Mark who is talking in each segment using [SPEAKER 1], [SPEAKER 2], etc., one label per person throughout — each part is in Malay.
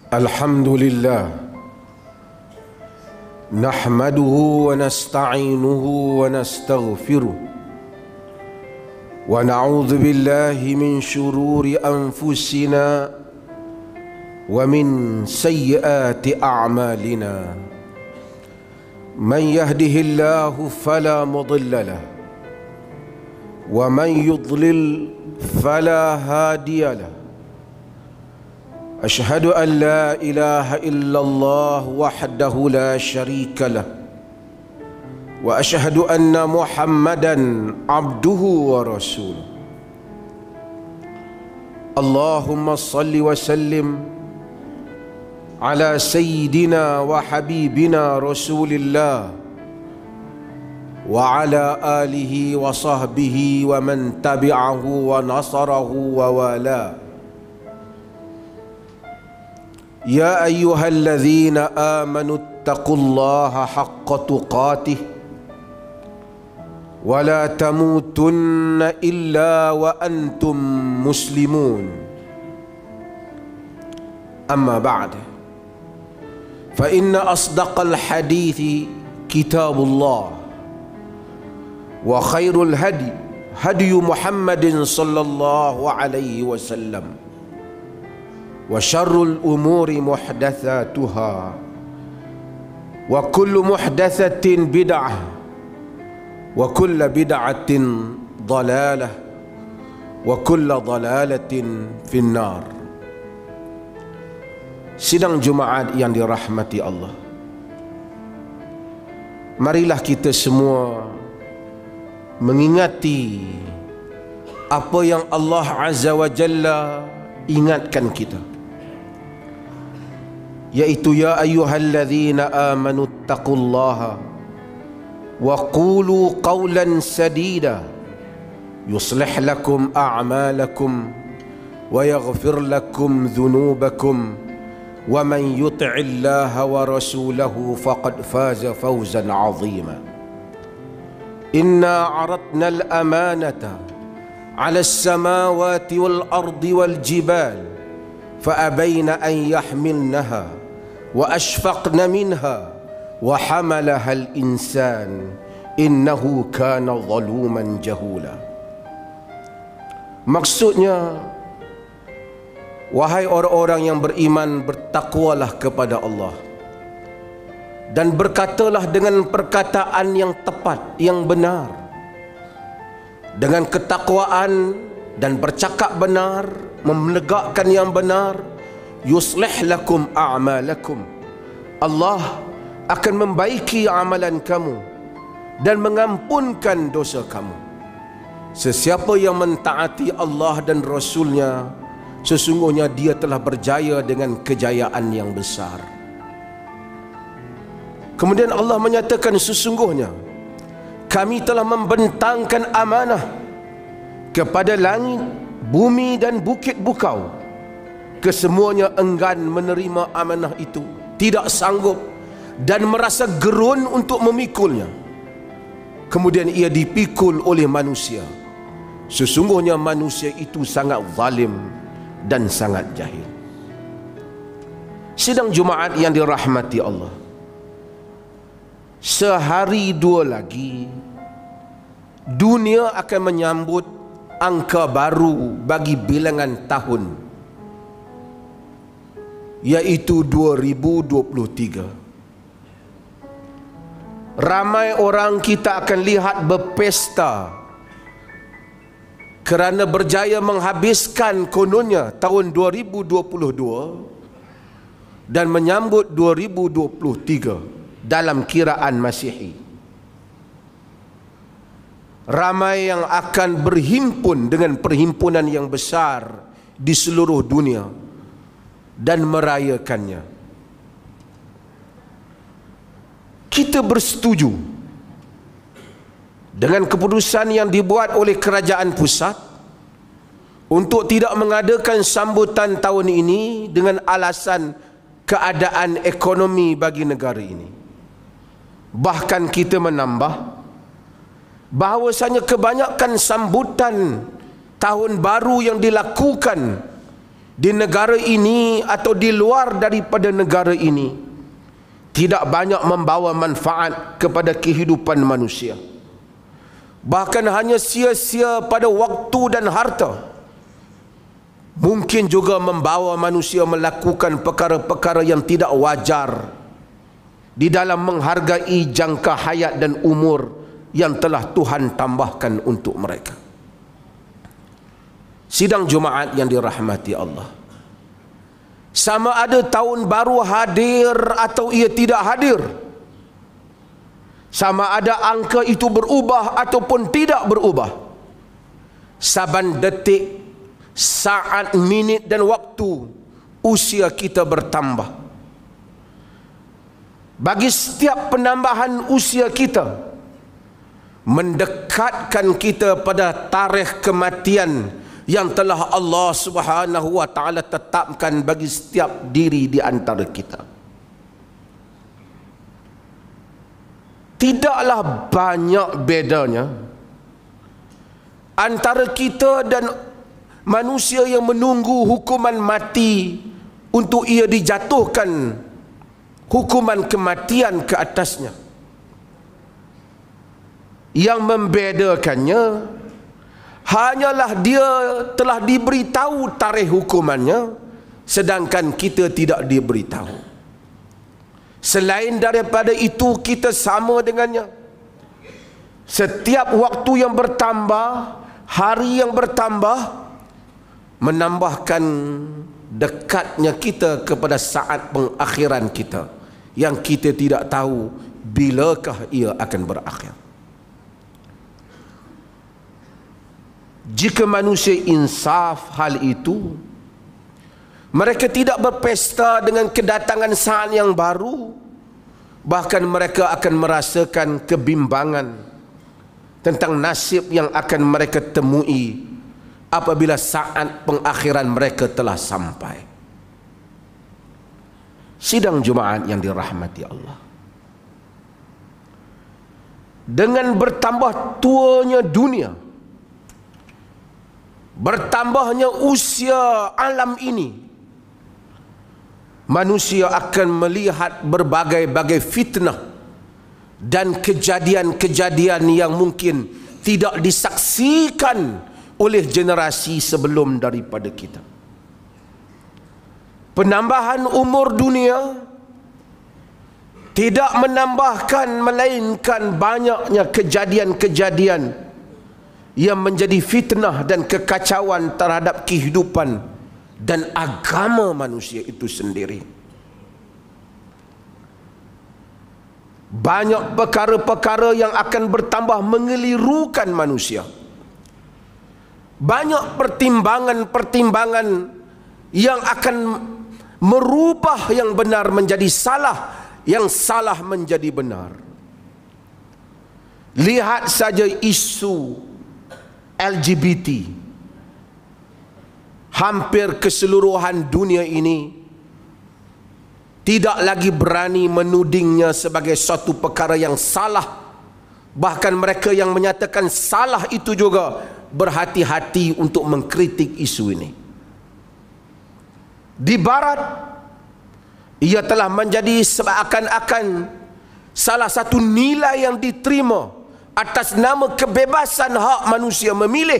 [SPEAKER 1] Alhamdulillah, nahmaduhu wa nasta'inuhu wa nastaghfiruh wa na'udzu billahi min shururi anfusina wa min sayyiati a'malina. Man yahdihillahu fala mudilla lahu wa man yudlil fala hadiya lahu. أشهد أن لا إله إلا الله وحده لا شريك له وأشهد أن محمدا عبده ورسوله. اللهم صل وسلم على سيدنا وحبيبنا رسول الله وعلى آله وصحبه ومن تبعه ونصره ووالاه. يا أيها الذين آمنوا اتقوا الله حق تقاته ولا تموتن إلا وأنتم مسلمون. أما بعد، فإن أصدق الحديث كتاب الله، وخير الهدي هدي محمد صلى الله عليه وسلم، وشر الأمور محدثاتها، وكل محدثة بدعة، وكل بدعة ضلالة، وكل ضلالة في النار. Sidang Jumaat yang dirahmati Allah, marilah kita semua mengingati apa yang Allah Azza wa Jalla ingatkan kita, yaitu ya ayyuhalladzina amanu taqullaha wa qulu qawlan sadida yuslih lakum a'malakum wa yaghfir lakum dhunubakum wa man yuti'illaha wa rasulahu faqad faza fawzan 'azima. Inna 'aradna al-amanata 'ala as-samawati wal-ardi wal-jibal فأبين أن يحملنها وأشفقن منها وحملها الإنسان إنه كان ظلوما جهولا. Maksudnya, wahai orang-orang yang beriman, bertakwalah kepada Allah dan berkatalah dengan perkataan yang tepat, yang benar, dengan ketakwaan dan bercakap benar, menegakkan yang benar. Yuslih lakum a'malakum, Allah akan membaiki amalan kamu dan mengampunkan dosa kamu. Sesiapa yang mentaati Allah dan Rasulnya, sesungguhnya dia telah berjaya dengan kejayaan yang besar. Kemudian Allah menyatakan, sesungguhnya kami telah membentangkan amanah kepada langit, bumi dan bukit bukau. Kesemuanya enggan menerima amanah itu, tidak sanggup dan merasa gerun untuk memikulnya. Kemudian ia dipikul oleh manusia. Sesungguhnya manusia itu sangat zalim dan sangat jahil. Sidang Jumaat yang dirahmati Allah, sehari dua lagi dunia akan menyambut angka baru bagi bilangan tahun, yaitu 2023. Ramai orang kita akan lihat berpesta kerana berjaya menghabiskan kononnya tahun 2022 dan menyambut 2023 dalam kiraan Masihi. Ramai yang akan berhimpun dengan perhimpunan yang besar di seluruh dunia dan merayakannya. Kita bersetuju dengan keputusan yang dibuat oleh kerajaan pusat untuk tidak mengadakan sambutan tahun ini dengan alasan keadaan ekonomi bagi negara ini. Bahkan kita menambah bahawasanya kebanyakan sambutan tahun baru yang dilakukan di negara ini atau di luar daripada negara ini tidak banyak membawa manfaat kepada kehidupan manusia. Bahkan hanya sia-sia pada waktu dan harta. Mungkin juga membawa manusia melakukan perkara-perkara yang tidak wajar di dalam menghargai jangka hayat dan umur yang telah Tuhan tambahkan untuk mereka. Sidang Jumaat yang dirahmati Allah, sama ada tahun baru hadir atau ia tidak hadir, sama ada angka itu berubah ataupun tidak berubah, saban detik, saat, minit dan waktu usia kita bertambah. Bagi setiap penambahan usia kita mendekatkan kita pada tarikh kematian yang telah Allah Subhanahu wa taala tetapkan bagi setiap diri di antara kita. Tidaklah banyak bedanya antara kita dan manusia yang menunggu hukuman mati untuk ia dijatuhkan hukuman kematian ke atasnya. Yang membedakannya hanyalah dia telah diberitahu tarikh hukumannya, sedangkan kita tidak diberitahu. Selain daripada itu, kita sama dengannya. Setiap waktu yang bertambah, hari yang bertambah, menambahkan dekatnya kita kepada saat pengakhiran kita, yang kita tidak tahu bilakah ia akan berakhir. Jika manusia insaf hal itu, mereka tidak berpesta dengan kedatangan saat yang baru. Bahkan mereka akan merasakan kebimbangan tentang nasib yang akan mereka temui apabila saat pengakhiran mereka telah sampai. Sidang Jumaat yang dirahmati Allah, dengan bertambah tuanya dunia, bertambahnya usia alam ini, manusia akan melihat berbagai-bagai fitnah dan kejadian-kejadian yang mungkin tidak disaksikan oleh generasi sebelum daripada kita. Penambahan umur dunia tidak menambahkan melainkan banyaknya kejadian-kejadian yang menjadi fitnah dan kekacauan terhadap kehidupan dan agama manusia itu sendiri. Banyak perkara-perkara yang akan bertambah mengelirukan manusia. Banyak pertimbangan-pertimbangan yang akan merubah yang benar menjadi salah, yang salah menjadi benar. Lihat saja isu LGBT. Hampir keseluruhan dunia ini tidak lagi berani menudingnya sebagai suatu perkara yang salah. Bahkan mereka yang menyatakan salah itu juga berhati-hati untuk mengkritik isu ini. Di barat, ia telah menjadi seakan-akan salah satu nilai yang diterima atas nama kebebasan hak manusia memilih,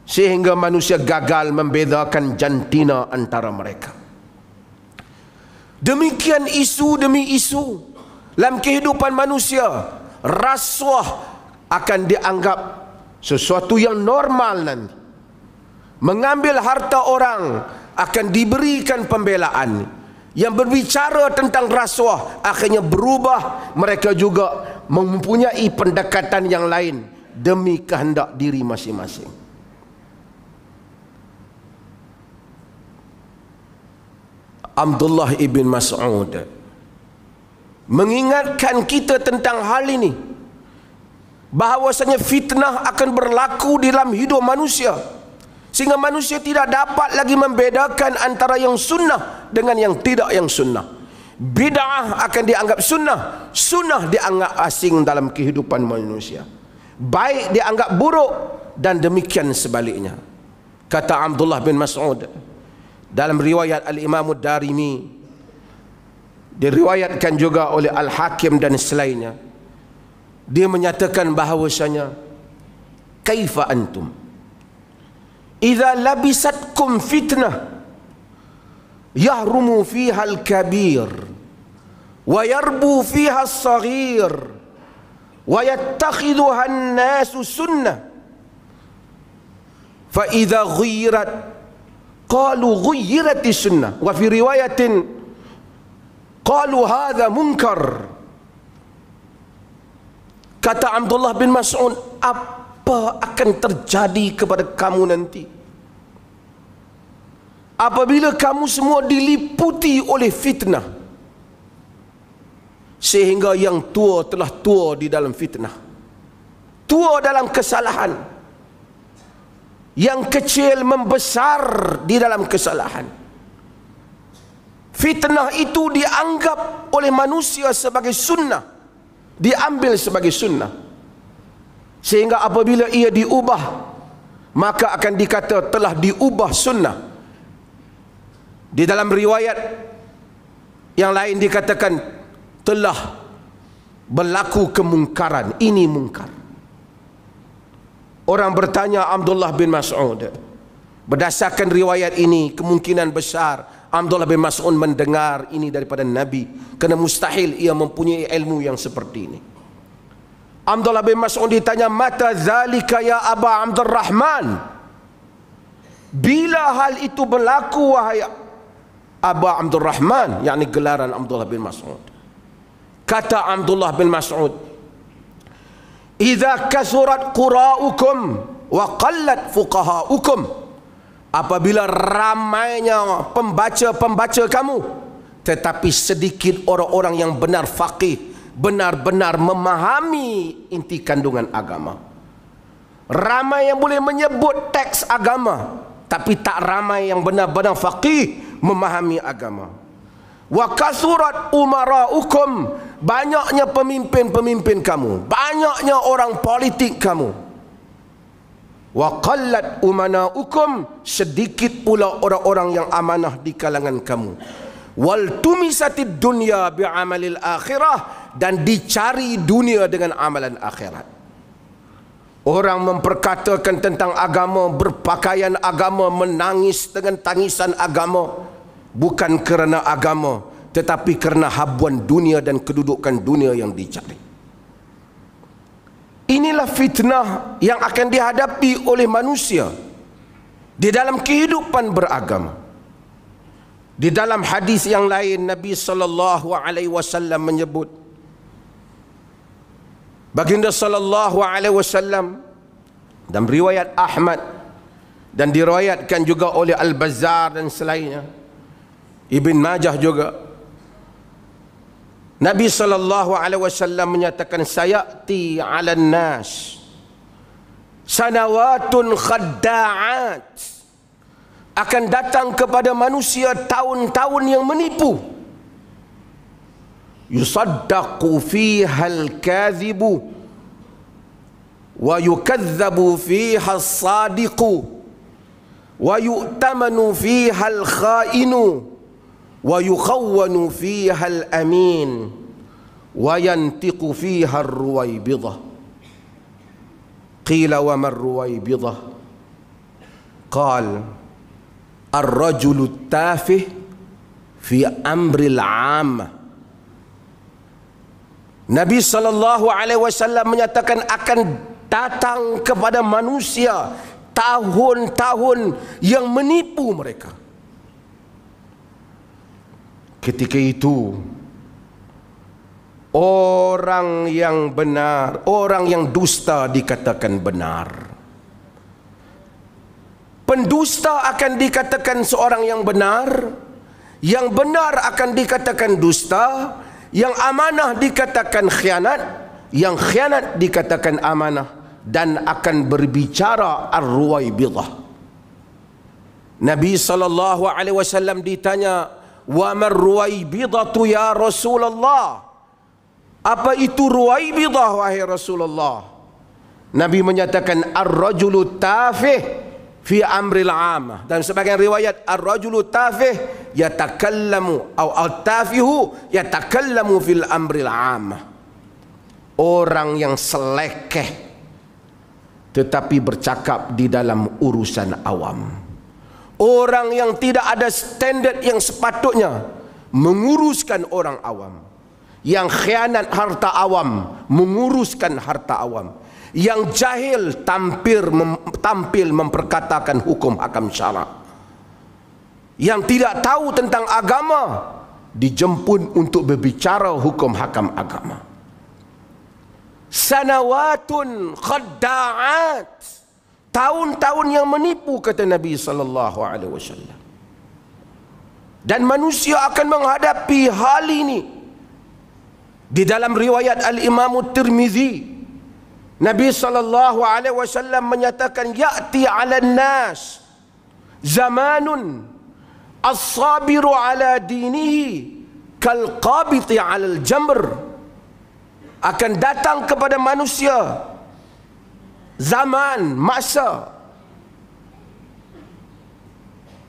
[SPEAKER 1] sehingga manusia gagal membedakan jantina antara mereka. Demikian isu demi isu dalam kehidupan manusia, rasuah akan dianggap sesuatu yang normal nanti. Mengambil harta orang akan diberikan pembelaan. Yang berbicara tentang rasuah akhirnya berubah, mereka juga mempunyai pendekatan yang lain demi kehendak diri masing-masing. Abdullah ibn Mas'ud mengingatkan kita tentang hal ini, bahawasanya fitnah akan berlaku dalam hidup manusia, sehingga manusia tidak dapat lagi membedakan antara yang sunnah dengan yang tidak yang sunnah. Bid'ah akan dianggap sunnah, sunnah dianggap asing dalam kehidupan manusia. Baik dianggap buruk dan demikian sebaliknya. Kata Abdullah bin Mas'ud dalam riwayat Al-Imam Ad-Darimi, diriwayatkan juga oleh Al-Hakim dan selainnya, dia menyatakan bahawasanya, kaifa antum idza labisatkum fitnah yahrumu fiha al-kabir wa yarbu fiha as-saghir wa yattakhidhuha an-nasu sunnah fa idza ghuyirat qalu ghuyirati sunnah wa fi riwayatin qalu hadha munkar. Kata Abdullah bin Mas'ud, apa akan terjadi kepada kamu nanti apabila kamu semua diliputi oleh fitnah, sehingga yang tua telah tua di dalam fitnah, tua dalam kesalahan, yang kecil membesar di dalam kesalahan. Fitnah itu dianggap oleh manusia sebagai sunnah, diambil sebagai sunnah, sehingga apabila ia diubah, maka akan dikata telah diubah sunnah. Di dalam riwayat yang lain dikatakan telah berlaku kemungkaran, ini mungkar. Orang bertanya Abdullah bin Mas'ud, berdasarkan riwayat ini kemungkinan besar Abdullah bin Mas'ud mendengar ini daripada Nabi, kerana mustahil ia mempunyai ilmu yang seperti ini. Abdullah bin Mas'ud ditanya, mata zalika ya Aba Abdurrahman, bila hal itu berlaku wahai Aba Abdurrahman, yakni gelaran Abdullah bin Mas'ud. Kata Abdullah bin Mas'ud, idza kasurat qura'ukum wa qallat fuqaha'ukum, apabila ramainya pembaca-pembaca kamu tetapi sedikit orang-orang yang benar faqih, benar-benar memahami inti kandungan agama. Ramai yang boleh menyebut teks agama, tapi tak ramai yang benar-benar faqih memahami agama. Wa kasurat umara'ukum, banyaknya pemimpin-pemimpin kamu, banyaknya orang politik kamu. Wa qallat umana'ukum, sedikit pula orang-orang yang amanah di kalangan kamu. Wal tumisatid dunya bi'amalil akhirah, dan dicari dunia dengan amalan akhirat. Orang memperkatakan tentang agama, berpakaian agama, menangis dengan tangisan agama, bukan kerana agama, tetapi kerana habuan dunia dan kedudukan dunia yang dicari. Inilah fitnah yang akan dihadapi oleh manusia di dalam kehidupan beragama. Di dalam hadis yang lain, Nabi SAW menyebut, Baginda SAW dalam riwayat Ahmad dan diriwayatkan juga oleh Al-Bazzar dan selainnya, Ibn Majah juga, Nabi SAW menyatakan, sayati 'alan nas sanawatun khadda'at, akan datang kepada manusia tahun-tahun yang menipu. Yusaddaqu fiha al-kadhibu wa yukadzabu fiha as-sadiqu wa yu'tamanu fiha al-kha'inu wa yukhawwanu fiha al-amin wa yantiqu fiha ar-ruwaybidah. Qila wa ma ar-ruwaybidah? Qala ar-rajulu tafih fi amril 'ammah. Nabi SAW menyatakan akan datang kepada manusia tahun-tahun yang menipu mereka. Ketika itu orang yang benar, orang yang dusta dikatakan benar. Pendusta akan dikatakan seorang yang benar, yang benar akan dikatakan dusta, yang amanah dikatakan khianat, yang khianat dikatakan amanah, dan akan berbicara ar-ruwaybidah. Nabi SAW ditanya, wa mar ruwaybidatu ya Rasulullah, apa itu ruwaybidah wahai Rasulullah? Nabi menyatakan, ar-rajulu tafih fi amril 'amah. Dan sebagian riwayat ar-rajulu tafih yatakallamu atau al-tafihu yatakallamu fil amril 'amah. Orang yang selekeh tetapi bercakap di dalam urusan awam. Orang yang tidak ada standard yang sepatutnya menguruskan orang awam. Yang khianat harta awam menguruskan harta awam. Yang jahil tampil memperkatakan hukum hakam syarak. Yang tidak tahu tentang agama dijemput untuk berbicara hukum hakam agama. Sanawatun khadda'at, tahun-tahun yang menipu, kata Nabi SAW. Dan manusia akan menghadapi hal ini. Di dalam riwayat Al-Imam Tirmizi, Nabi SAW menyatakan, ya'ti 'alan nas zamanun as-sabiru 'ala dinihi kal qabiti 'alal jamr. Akan datang kepada manusia zaman, masa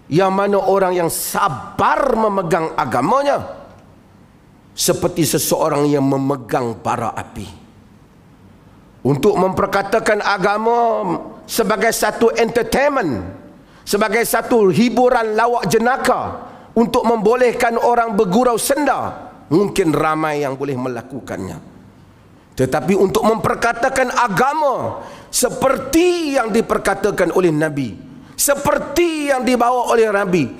[SPEAKER 1] yang mana orang yang sabar memegang agamanya seperti seseorang yang memegang bara api. Untuk memperkatakan agama sebagai satu entertainment, sebagai satu hiburan lawak jenaka, untuk membolehkan orang bergurau senda, mungkin ramai yang boleh melakukannya. Tetapi untuk memperkatakan agama seperti yang diperkatakan oleh Nabi, seperti yang dibawa oleh Nabi,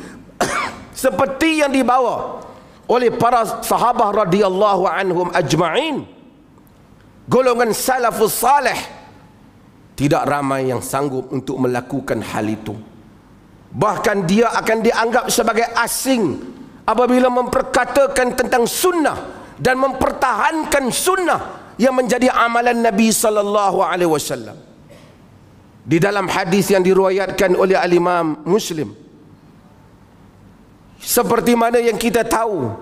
[SPEAKER 1] seperti yang dibawa oleh para sahabat radhiyallahu anhum ajma'in, golongan salafus salih, tidak ramai yang sanggup untuk melakukan hal itu. Bahkan dia akan dianggap sebagai asing apabila memperkatakan tentang sunnah dan mempertahankan sunnah yang menjadi amalan Nabi sallallahu alaihi wasallam. Di dalam hadis yang diriwayatkan oleh al-Imam Muslim, seperti mana yang kita tahu,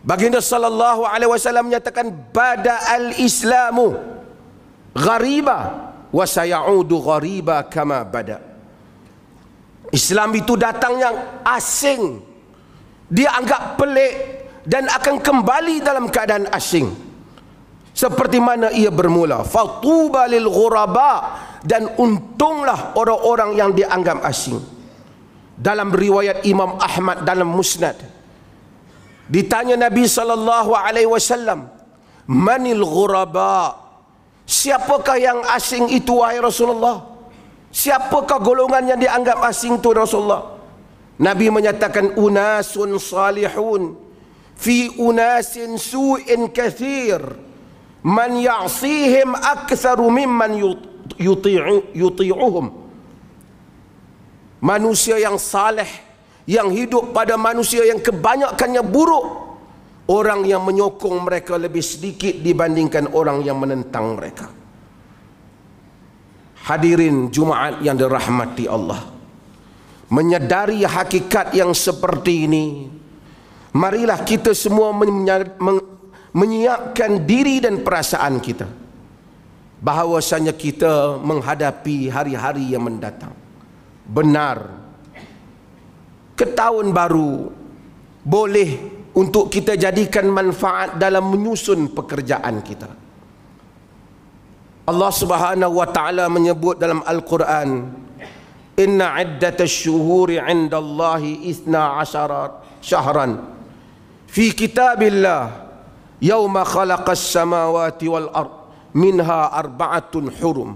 [SPEAKER 1] baginda sallallahu alaihi wasallam menyatakan, bada al-islamu ghariba wa sayaudu ghariba kama bada. Islam itu datang yang asing, dia anggap pelik dan akan kembali dalam keadaan asing seperti mana ia bermula. Fatuba lil ghuraba, dan untunglah orang-orang yang dianggap asing. Dalam riwayat Imam Ahmad dalam Musnad, ditanya Nabi sallallahu alaihi wasallam, manil ghuraba, siapakah yang asing itu wahai Rasulullah? Siapakah golongan yang dianggap asing itu Rasulullah? Nabi menyatakan, unasun salihun fi unasin su'in kathir, man ya'sihim aktsaru mimman yuti'uhum. Manusia yang saleh, yang hidup pada manusia yang kebanyakannya buruk, orang yang menyokong mereka lebih sedikit dibandingkan orang yang menentang mereka. Hadirin Jumaat yang dirahmati Allah, menyadari hakikat yang seperti ini, marilah kita semua menyiapkan diri dan perasaan kita bahawasanya kita menghadapi hari-hari yang mendatang. Benar, ke tahun baru boleh untuk kita jadikan manfaat dalam menyusun pekerjaan kita. Allah Subhanahu wa taala menyebut dalam Al-Quran, inna iddatash syuhuri 'indallahi 12 syahran fi kitabillah yauma khalaqas samawati wal ard minha arba'atun hurum.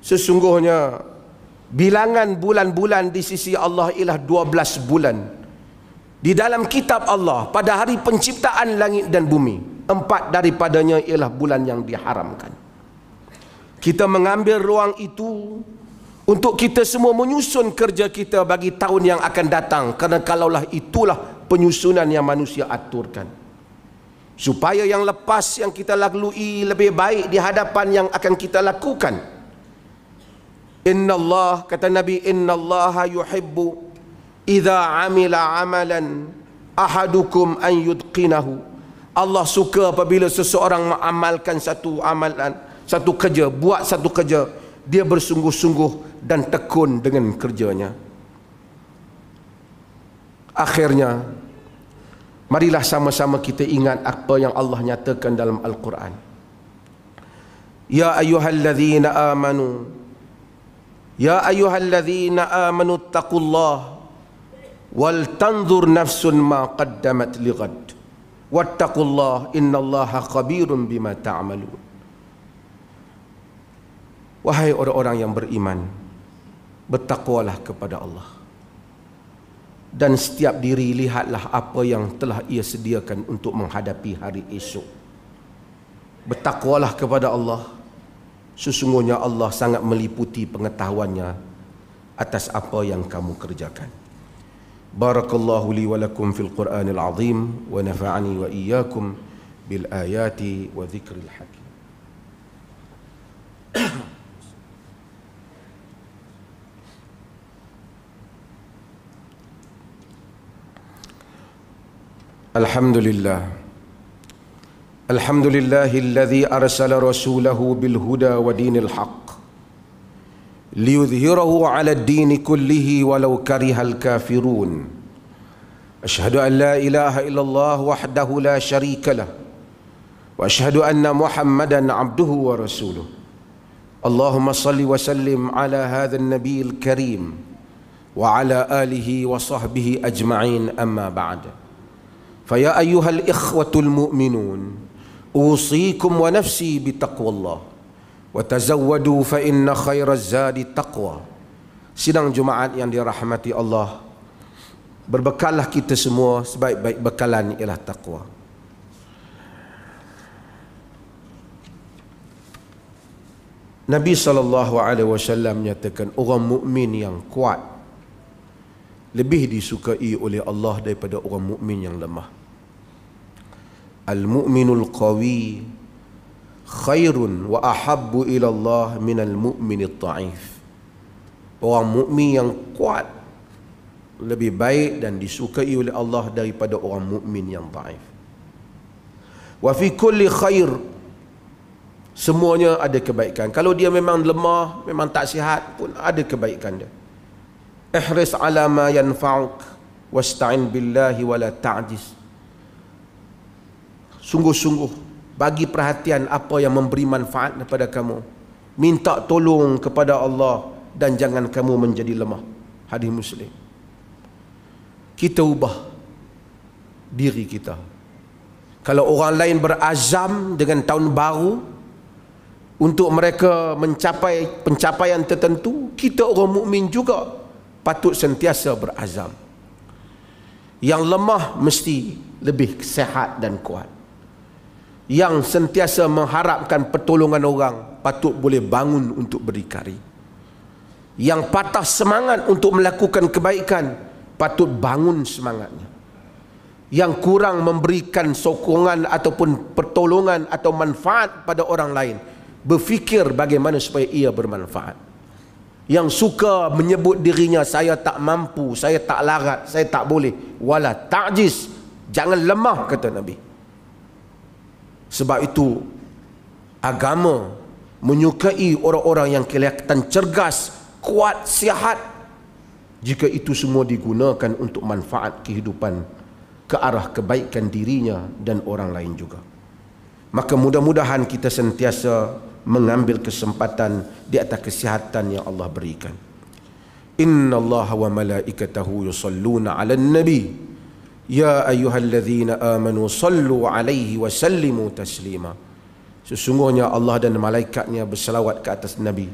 [SPEAKER 1] Sesungguhnya bilangan bulan-bulan di sisi Allah ialah 12 bulan di dalam kitab Allah pada hari penciptaan langit dan bumi. 4 daripadanya ialah bulan yang diharamkan. Kita mengambil ruang itu untuk kita semua menyusun kerja kita bagi tahun yang akan datang, kerana kalaulah itulah penyusunan yang manusia aturkan, supaya yang lepas yang kita lalui lebih baik di hadapan yang akan kita lakukan. Innallah, kata Nabi, innallaha yuhibbu idza amila amalan ahadukum an yudqinahu. Allah suka apabila seseorang mengamalkan satu amalan, satu kerja, buat satu kerja, dia bersungguh-sungguh dan tekun dengan kerjanya. Akhirnya, marilah sama-sama kita ingat apa yang Allah nyatakan dalam Al-Quran. Ya ayyuhalladzina amanu, ya ayyuhalladzina amanu taqullah wal tanzur nafsun ma qaddamat lighad wattaqullah innallaha khabirun bima ta'malun. Wahai orang-orang yang beriman, bertakwalah kepada Allah, dan setiap diri lihatlah apa yang telah ia sediakan untuk menghadapi hari esok. Bertakwalah kepada Allah, sesungguhnya Allah sangat meliputi pengetahuannya atas apa yang kamu kerjakan. Barakallahu li wa lakum fil Qur'anil azim wa nafa'ani wa iyyakum bil ayati wa dzikril hakim. Alhamdulillah. Alhamdulillahilladzi arsala rasulahu bil huda wa dinil haqq liyudhhirahu 'ala ad-din kullihi walau karihal kafirun. Asyhadu an la ilaha illallah wahdahu la syarika lah wa asyhadu anna Muhammadan 'abduhu wa rasuluh. Allahumma salli wa sallim 'ala hadzal nabiyil karim wa 'ala alihi wa sahbihi ajma'in, amma ba'd. فيا أيها الإخوة المؤمنون أوصيكم ونفسي بتقوى الله وتزودوا فإن خير الزاد التقوى. Sidang Jumaat yang dirahmati Allah, berbekallah kita semua, sebaik-baik bekalan ialah taqwa. Nabi SAW menyatakan orang mukmin yang kuat lebih disukai oleh Allah daripada orang mukmin yang lemah. Al-mu'minul qawi khairun wa ahabbu ila Allah minal mu'minit dha'if. Orang mukmin yang kuat lebih baik dan disukai oleh Allah daripada orang mukmin yang dhaif. Wa fi kulli khair, semuanya ada kebaikan. Kalau dia memang lemah, memang tak sihat pun ada kebaikan dia. Ihris ala ma yanfa'uk wasta'in billahi wala ta'jiz. Sungguh-sungguh bagi perhatian apa yang memberi manfaat kepada kamu. Minta tolong kepada Allah dan jangan kamu menjadi lemah. Hadis Muslim. Kita ubah diri kita. Kalau orang lain berazam dengan tahun baru untuk mereka mencapai pencapaian tertentu, kita orang mukmin juga patut sentiasa berazam. Yang lemah mesti lebih sehat dan kuat. Yang sentiasa mengharapkan pertolongan orang patut boleh bangun untuk berdikari. Yang patah semangat untuk melakukan kebaikan patut bangun semangatnya. Yang kurang memberikan sokongan ataupun pertolongan atau manfaat pada orang lain, berfikir bagaimana supaya ia bermanfaat. Yang suka menyebut dirinya, saya tak mampu, saya tak larat, saya tak boleh, wala ta'jiz, jangan lemah, kata Nabi. Sebab itu agama menyukai orang-orang yang kelihatan cergas, kuat, sihat, jika itu semua digunakan untuk manfaat kehidupan ke arah kebaikan dirinya dan orang lain juga. Maka mudah-mudahan kita sentiasa mengambil kesempatan di atas kesihatan yang Allah berikan. Inna Allah wa malaikatahu yusalluna 'alan nabi ya ayyuhalladzina amanu sallu 'alaihi wa sallimu taslima. Sesungguhnya Allah dan malaikatnya berselawat ke atas Nabi.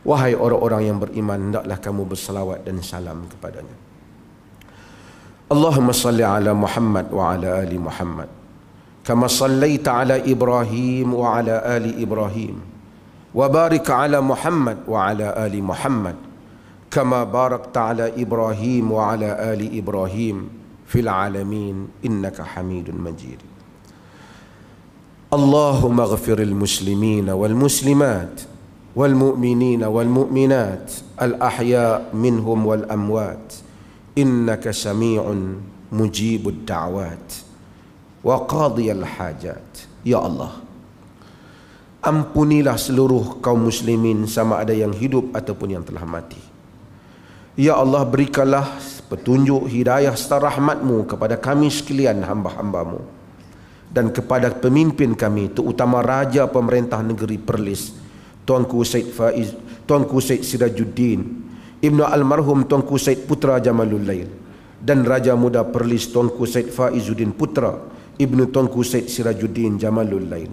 [SPEAKER 1] Wahai orang-orang yang beriman, hendaklah kamu berselawat dan salam kepadanya. Allahumma salli ala Muhammad wa ala ali Muhammad kama sallaita ala Ibrahim wa ala ali Ibrahim wa barik ala Muhammad wa ala ali Muhammad kama barakta ala Ibrahim wa ala ali Ibrahim fil alamin innaka Hamidun Majid. Allahumma ighfiril muslimina wal muslimat wal mu'minina wal mu'minat al ahya minhum wal amwat innaka sami'un mujibud da'wat wa qadiyal hajat. Ya Allah, Ampunilah seluruh kaum muslimin sama ada yang hidup ataupun yang telah mati. Ya Allah, berikanlah petunjuk hidayah serta rahmat-Mu kepada kami sekalian hamba-hamba-Mu dan kepada pemimpin kami, terutama Raja Pemerintah Negeri Perlis, Tuanku Syed Faiz, Tuanku Syed Sirajuddin, Ibnu Almarhum Tuanku Syed Putra Jamalul Lail, dan Raja Muda Perlis Tuanku Syed Faizuddin Putra, Ibnu Tuanku Syed Sirajuddin Jamalul Lail,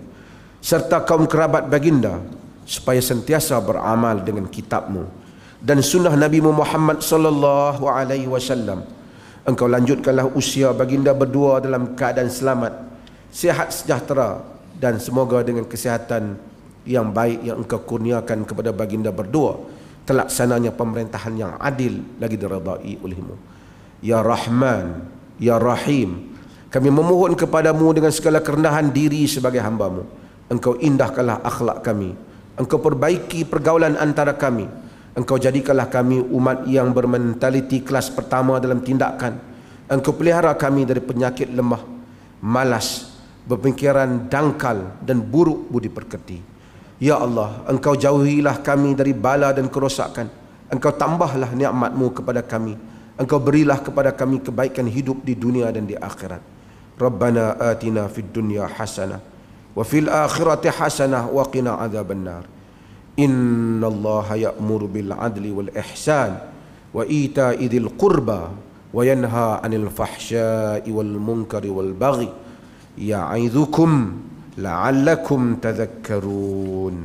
[SPEAKER 1] serta kaum kerabat baginda, supaya sentiasa beramal dengan kitab-Mu dan sunnah Nabi Muhammad sallallahu alaihi wasallam. Engkau lanjutkanlah usia baginda berdua dalam keadaan selamat, sihat sejahtera, dan semoga dengan kesihatan yang baik yang Engkau kurniakan kepada baginda berdua, terlaksananya pemerintahan yang adil lagi diredai oleh-Mu. Ya Rahman, Ya Rahim, kami memohon kepadamu dengan segala kerendahan diri sebagai hamba-Mu. Engkau indahkanlah akhlak kami, Engkau perbaiki pergaulan antara kami, Engkau jadikanlah kami umat yang bermentaliti kelas pertama dalam tindakan. Engkau pelihara kami dari penyakit lemah, malas, berfikiran dangkal dan buruk budi pekerti. Ya Allah, Engkau jauhilah kami dari bala dan kerosakan. Engkau tambahlah nikmat-Mu kepada kami. Engkau berilah kepada kami kebaikan hidup di dunia dan di akhirat. Rabbana atina fid dunya hasanah wa fil akhirati hasanah wa qina adzabannar. Innallaha ya'muru bil adli wal ihsan wa ita'i dzil qurba wa yanha 'anil fahsya'i wal munkari wal baghi ya'idzukum la'allakum tadhakkarun.